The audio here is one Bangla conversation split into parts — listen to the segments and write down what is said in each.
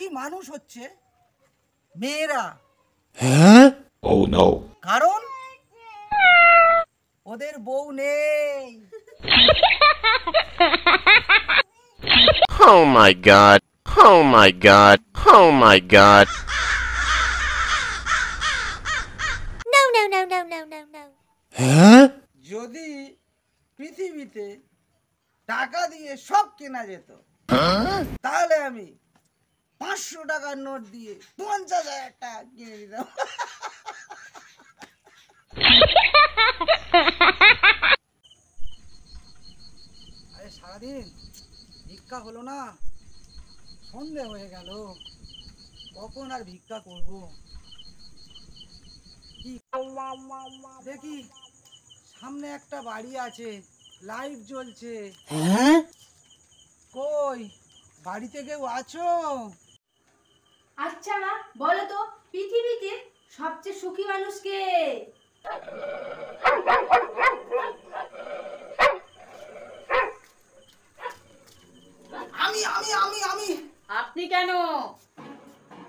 সুখী মানুষ হচ্ছে মেয়েরা। হ্যাঁ? Oh no. কারণ ওদের বউ নেই। Oh my god. Oh my god. Oh my god. No, no, no, no, no, no, no. হ্যাঁ? যদি পৃথিবীতে টাকা দিয়ে সব কেনা যেত তাহলে আমি 500 টাকার নোট দিয়ে 50,000 টাকা কিনে দিতাম। আরে সারাদিন ভিক্ষা হলো না, সন্ধে হয়ে গেল, কখন আর ভিক্ষা করব? দেখি সামনে একটা বাড়ি আছে, লাইট জ্বলছে। হ্যাঁ? কই বাড়িতে কেউ আছো? আচ্ছা মা, বলো তো পৃথিবীতে সবচেয়ে সুখী মানুষ কে? আমি আমি আমি আমি আপনি কেন?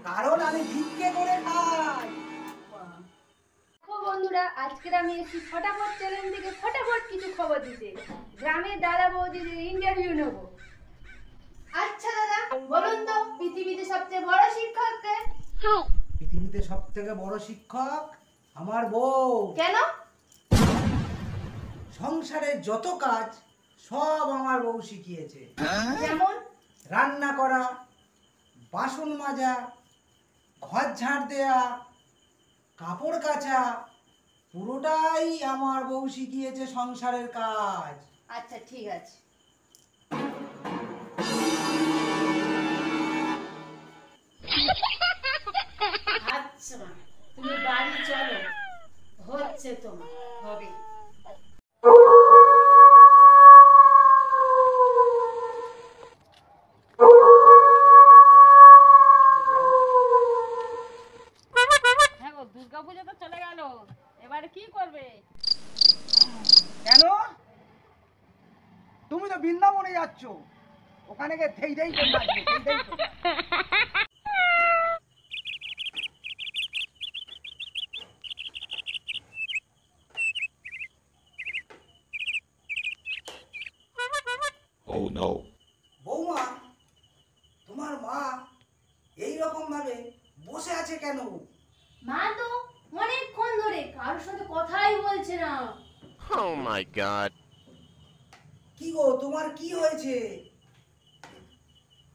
কারণ আমি ভিক্ষে করে খাই। দেখো বন্ধুরা, আজকের আমি এসেছি ফটাফট চ্যানেল থেকে ফটাফট কিছু খবর দিতে। গ্রামের দাদা বৌদিদের ইন্টারভিউ নেব। আচ্ছা দাদা, বলুন তো পৃথিবীতে সবচেয়ে বড় শিক্ষক কে? পৃথিবীতে সব থেকে বড় শিক্ষক আমার বউ। কেন? সংসারের যত কাজ সব আমার বউ শিখিয়েছে। যেমন? রান্না করা, বাসন মাজা, ঘর ঝাড় দেয়া, কাপড় কাচা, পুরোটাই আমার বউ শিখিয়েছে সংসারের কাজ। আচ্ছা ঠিক আছে। আচ্ছা মা, তুমি বাড়ি চলো, হচ্ছে তোমার হবে। দুর্গাপূজা তো চলে গেল, এবারে কি করবে? কেন? তুমি তো বৃন্দাবনে যাচ্ছ, ওখানে গিয়ে থেই থেই করে নাচবে, থেই থেই করে। Oh no. বৌমা, তোমার মা এই রকম ভাবে বসে আছে কেন? মা তো অনেকক্ষণ ধরে কারোর সাথে কথাই বলছে না। Oh my god. কি গো, তোমার কি হয়েছে?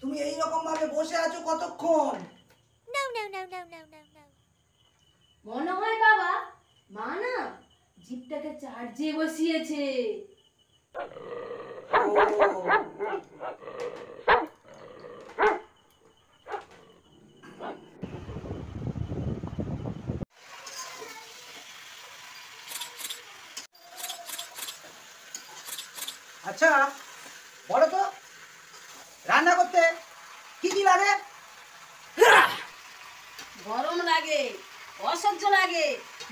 তুমি এই রকম ভাবে বসে আছো কতক্ষণ? No, no, no, no, no, no, no. মনে হয় বাবা মা না জিপটাকে চার্জে বসিয়েছে। আচ্ছা বলো তো, রান্না করতে কি কি লাগে? গরম লাগে, অসহ্য লাগে,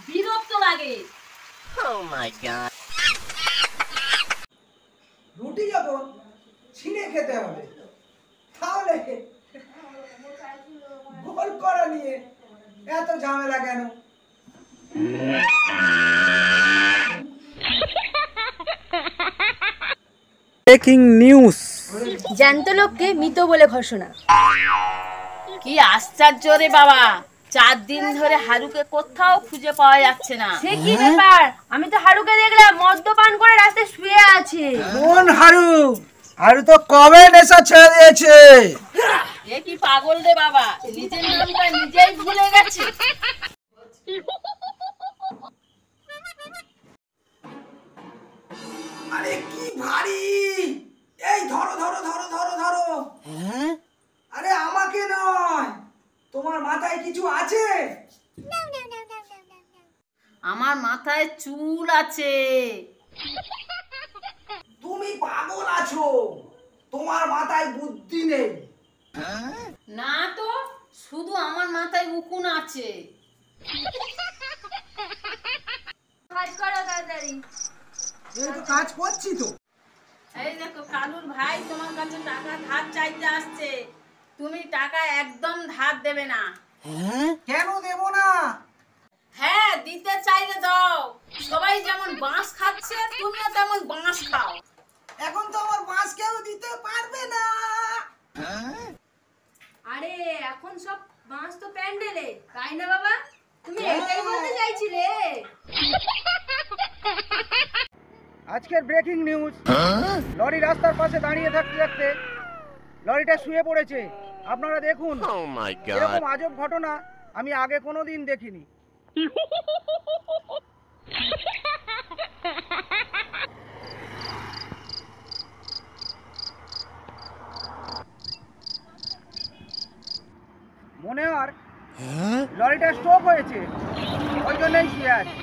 বিরক্ত লাগে। Oh my god. রুটি যখন ছিঁড়ে খেতে হবে তাহলে গোল করা নিয়ে এত ঝামেলা কেন? Breaking news. জ্যান্ত লোককে মৃত বলে ঘোষণা। কি আশ্চর্য রে বাবা, 4 দিন ধরে হারুকে কোথাও খুঁজে পাওয়া যাচ্ছে না। সে কি ব্যাপার? আমি তো হারুকে দেখলাম মদ্যপান করে রাস্তায় শুয়ে আছে। কোন হারু? হারু তো কবে নেশা ছেড়ে দিয়েছে। এ কি পাগল রে বাবা, নিজের নামটা নিজেই ভুলে গেছে। আরে কি ভারী! এই ধরো ধরো ধরো ধরো ধরো। হ্যাঁ? আরে আমাকে নয়, তোমার মাথায় কিছু আছে? No, no, no, no, no, no, no. আমার মাথায় চুল আছে। তুমি পাগল আছো, তোমার মাথায় বুদ্ধি নেই। না তো, শুধু আমার মাথায় উকুন আছে। কাজ করো তাড়াতাড়ি। এই তো কাজ করছি তো। এই দেখো কালুর ভাই তোমার কাছে টাকা ধার চাইতে আসছে। তুমি টাকা একদম ধার দেবে না। কেন দেব না? হ্যাঁ, দিতে চাইলে দাও। সবাই যেমন বাঁশ খাচ্ছে তুমিও তেমন বাঁশ খাও। এখন তো আমার বাঁশ কেউ দিতে পারবে না। আরে এখন সব বাঁশ তো প্যান্ডেলে, তাই না বাবা? তুমি এটাই বলতে চাইছিলে? আজকের ব্রেকিং নিউজ, লরি রাস্তার পাশে দাঁড়িয়ে থাকতে থাকতে লরিটা শুয়ে পড়েছে। আপনারা দেখুন, Oh my এরকম god. আজব ঘটনা আমি আগে কোনোদিন দেখিনি। মনে হয় লরিটা স্ট্রোক হয়েছে, ওই জন্যই শুয়ে আছে।